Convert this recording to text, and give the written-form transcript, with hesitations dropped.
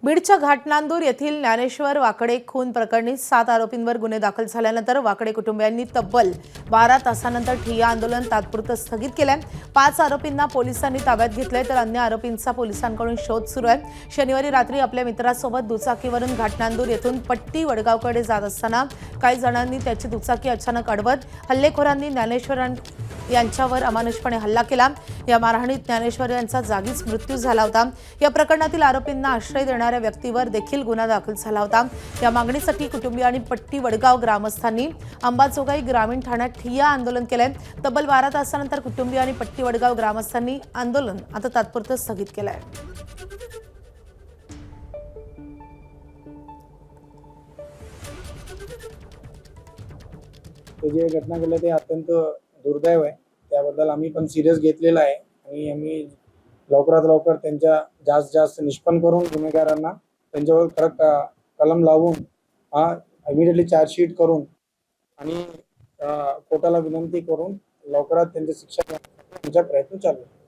बीडच्या घाटनांदूर येथील ज्ञानेश्वर वाकडे खून प्रकरणी 7 आरोपींवर गुन्हे दाखल झाल्यानंतर वाकडे कुटुंबियांनी तब्बल 12 तासांनंतर ठिय्या आंदोलन तात्पुरतं स्थगित केलंय। 5 आरोपींना पोलिसांनी ताब्यात घेतलंय तर अन्य आरोपींचा पोलिसांकडून शोध सुरू आहे। शनिवारी रात्री आपल्या मित्रासोबत दुचाकीवरून घाटनांदूर येथून पट्टी वडगावकडे जात असताना काही जणांनी त्याची दुचाकी अचानक अडवत हल्लेखोरांनी ज्ञानेश्वर यांच्यावर अमानुषपणे हल्ला केला। या मारहाणीत ज्ञानेश्वर यांचा जागीच मृत्यू झाला होता। या प्रकरणातील आरोपींना आश्रय देणाऱ्या व्यक्तीवर देखील गुन्हा दाखल झाला होता। या मागणीसाठी कुटुंबीयांनी पट्टी वडगाव ग्रामस्थांनी अंबाजोगाई ग्रामीण ठाण्यात ठिय्या आंदोलन केले। तब्बल 12 तासांनंतर कुटुंबीयांनी पट्टी वडगाव ग्रामस्थांनी आंदोलन आता तात्पुरतं स्थगित केलंय। जे घटना घडली ते अत्यंत दुर्दैव आहे। त्याबद्दल आम्ही पण सिरियस घेतलेला आहे आणि आम्ही लवकरात लवकर त्यांच्या जास्त निष्पन्न करून गुन्हेगारांना त्यांच्यावर कडक कलम लावून इमिडिएटली चार्जशीट करून आणि कोर्टाला विनंती करून लवकरात त्यांची शिक्षा करण्याचा प्रयत्न चालू आहे।